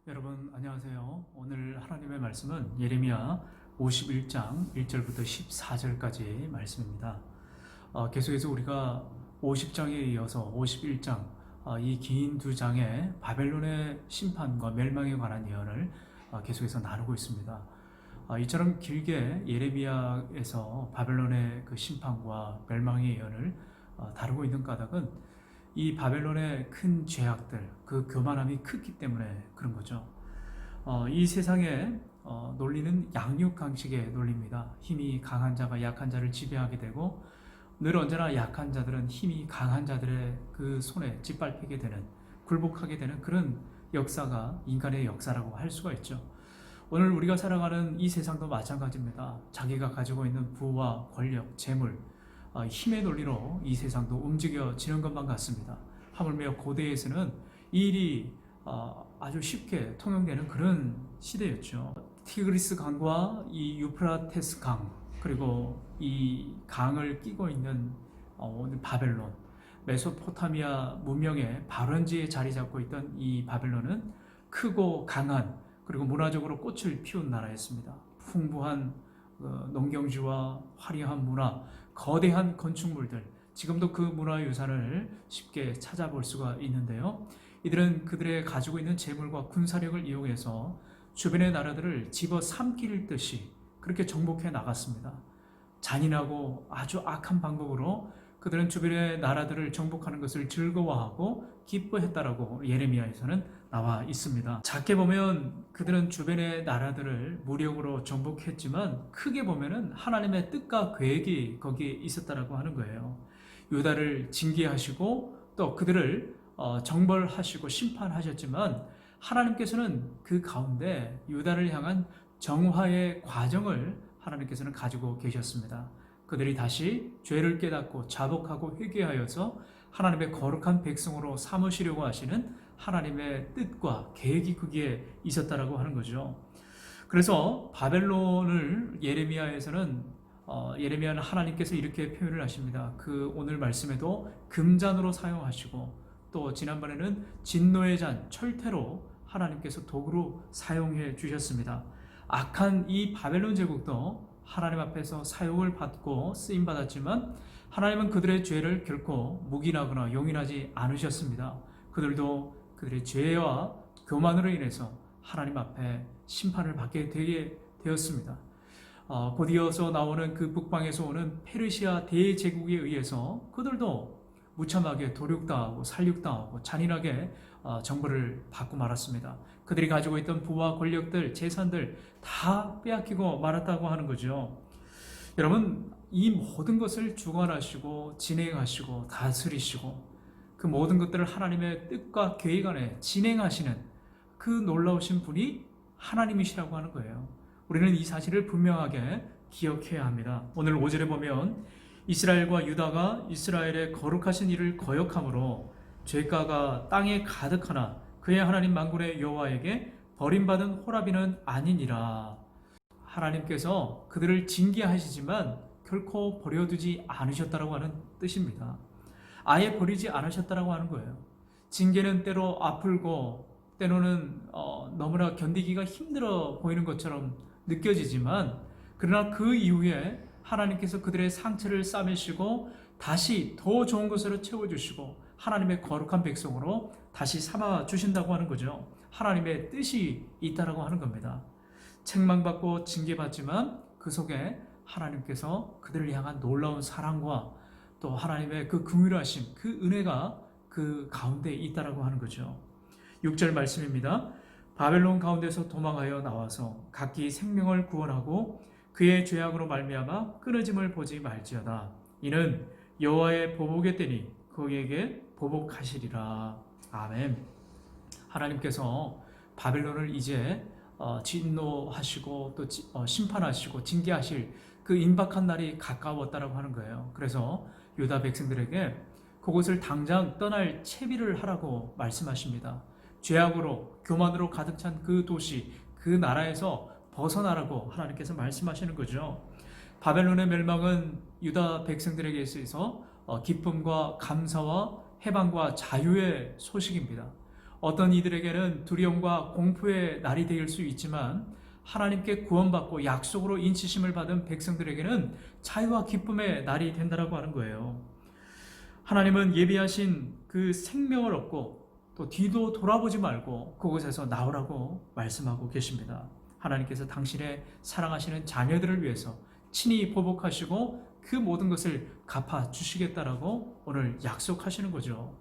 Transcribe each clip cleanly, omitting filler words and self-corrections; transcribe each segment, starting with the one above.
여러분 안녕하세요. 오늘 하나님의 말씀은 예레미야 51장 1절부터 14절까지 말씀입니다. 계속해서 우리가 50장에 이어서 51장 이 긴 두 장의 바벨론의 심판과 멸망에 관한 예언을 계속해서 나누고 있습니다. 이처럼 길게 예레미야에서 바벨론의 그 심판과 멸망의 예언을 다루고 있는 까닭은 이 바벨론의 큰 죄악들, 그 교만함이 크기 때문에 그런 거죠. 이 세상의 논리는 양육강식의 논리입니다. 힘이 강한 자가 약한 자를 지배하게 되고 늘 언제나 약한 자들은 힘이 강한 자들의 그 손에 짓밟히게 되는, 굴복하게 되는 그런 역사가 인간의 역사라고 할 수가 있죠. 오늘 우리가 살아가는 이 세상도 마찬가지입니다. 자기가 가지고 있는 부와 권력, 재물, 힘의 논리로 이 세상도 움직여지는 것만 같습니다. 하물며 고대에서는 이 일이 아주 쉽게 통용되는 그런 시대였죠. 티그리스 강과 이 유프라테스 강, 그리고 이 강을 끼고 있는 바벨론, 메소포타미아 문명의 발원지에 자리 잡고 있던 이 바벨론은 크고 강한, 그리고 문화적으로 꽃을 피운 나라였습니다. 풍부한 농경지와 화려한 문화, 거대한 건축물들, 지금도 그 문화유산을 쉽게 찾아볼 수가 있는데요. 이들은 그들의 가지고 있는 재물과 군사력을 이용해서 주변의 나라들을 집어삼킬 듯이 그렇게 정복해 나갔습니다. 잔인하고 아주 악한 방법으로 그들은 주변의 나라들을 정복하는 것을 즐거워하고 기뻐했다라고 예레미야에서는 나와 있습니다. 작게 보면 그들은 주변의 나라들을 무력으로 정복했지만 크게 보면은 하나님의 뜻과 계획이 거기에 있었다라고 하는 거예요. 유다를 징계하시고 또 그들을 정벌하시고 심판하셨지만 하나님께서는 그 가운데 유다를 향한 정화의 과정을 하나님께서는 가지고 계셨습니다. 그들이 다시 죄를 깨닫고 자복하고 회개하여서 하나님의 거룩한 백성으로 삼으시려고 하시는 하나님의 뜻과 계획이 거기에 있었다라고 하는 거죠. 그래서 바벨론을 예레미야는 하나님께서 이렇게 표현을 하십니다. 그 오늘 말씀에도 금잔으로 사용하시고 또 지난번에는 진노의 잔, 철퇴로 하나님께서 도구로 사용해 주셨습니다. 악한 이 바벨론 제국도 하나님 앞에서 사용을 받고 쓰임 받았지만 하나님은 그들의 죄를 결코 묵인하거나 용인하지 않으셨습니다. 그들도 그들의 죄와 교만으로 인해서 하나님 앞에 심판을 받게 되었습니다. 곧 이어서 나오는 그 북방에서 오는 페르시아 대제국에 의해서 그들도 무참하게 도륙당하고 살육당하고 잔인하게 정벌을 받고 말았습니다. 그들이 가지고 있던 부와 권력들, 재산들 다 빼앗기고 말았다고 하는 거죠. 여러분, 이 모든 것을 주관하시고 진행하시고 다스리시고 그 모든 것들을 하나님의 뜻과 계획 안에 진행하시는 그 놀라우신 분이 하나님이시라고 하는 거예요. 우리는 이 사실을 분명하게 기억해야 합니다. 오늘 5절에 보면 이스라엘과 유다가 이스라엘의 거룩하신 일을 거역함으로 죄가가 땅에 가득하나 그의 하나님 만군의 여호와에게 버림받은 호라비는 아니니라. 하나님께서 그들을 징계하시지만 결코 버려두지 않으셨다라고 하는 뜻입니다. 아예 버리지 않으셨다라고 하는 거예요. 징계는 때로 아플고 때로는 너무나 견디기가 힘들어 보이는 것처럼 느껴지지만 그러나 그 이후에 하나님께서 그들의 상처를 싸매시고 다시 더 좋은 것으로 채워주시고 하나님의 거룩한 백성으로 다시 삼아주신다고 하는 거죠. 하나님의 뜻이 있다라고 하는 겁니다. 책망받고 징계받지만 그 속에 하나님께서 그들을 향한 놀라운 사랑과 또 하나님의 그 긍휼하심, 그 은혜가 그 가운데 있다라고 하는 거죠. 6절 말씀입니다. 바벨론 가운데서 도망하여 나와서 각기 생명을 구원하고 그의 죄악으로 말미암아 끊어짐을 보지 말지어다. 이는 여호와의 보복의 때니 그에게 보복하시리라. 아멘. 하나님께서 바벨론을 이제 진노하시고 또 심판하시고 징계하실 그 임박한 날이 가까웠다라고 하는 거예요. 그래서 유다 백성들에게 그곳을 당장 떠날 채비를 하라고 말씀하십니다. 죄악으로 교만으로 가득 찬 그 도시, 그 나라에서 벗어나라고 하나님께서 말씀하시는 거죠. 바벨론의 멸망은 유다 백성들에게 있어서 기쁨과 감사와 해방과 자유의 소식입니다. 어떤 이들에게는 두려움과 공포의 날이 될 수 있지만 하나님께 구원받고 약속으로 인치심을 받은 백성들에게는 자유와 기쁨의 날이 된다라고 하는 거예요. 하나님은 예비하신 그 생명을 얻고 또 뒤도 돌아보지 말고 그곳에서 나오라고 말씀하고 계십니다. 하나님께서 당신의 사랑하시는 자녀들을 위해서 친히 보복하시고 그 모든 것을 갚아주시겠다라고 오늘 약속하시는 거죠.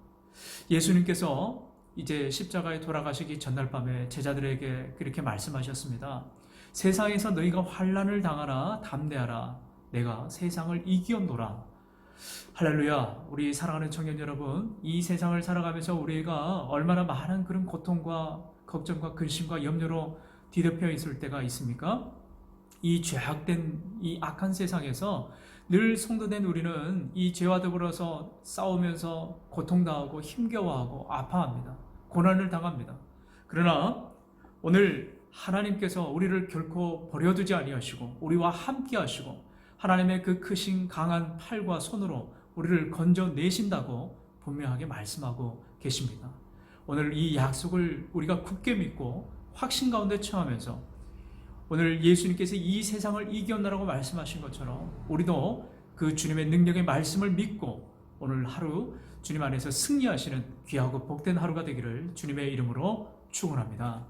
예수님께서 이제 십자가에 돌아가시기 전날 밤에 제자들에게 그렇게 말씀하셨습니다. 세상에서 너희가 환난을 당하나 담대하라. 내가 세상을 이기었노라. 할렐루야. 우리 사랑하는 청년 여러분, 이 세상을 살아가면서 우리가 얼마나 많은 그런 고통과 걱정과 근심과 염려로 뒤덮여 있을 때가 있습니까? 이 죄악된 이 악한 세상에서 늘 성도된 우리는 이 죄와 더불어서 싸우면서 고통당하고 힘겨워하고 아파합니다. 고난을 당합니다. 그러나 오늘 하나님께서 우리를 결코 버려두지 아니하시고 우리와 함께 하시고 하나님의 그 크신 강한 팔과 손으로 우리를 건져내신다고 분명하게 말씀하고 계십니다. 오늘 이 약속을 우리가 굳게 믿고 확신 가운데 처하면서 오늘 예수님께서 이 세상을 이겼나라고 말씀하신 것처럼 우리도 그 주님의 능력의 말씀을 믿고 오늘 하루 주님 안에서 승리하시는 귀하고 복된 하루가 되기를 주님의 이름으로 축원합니다.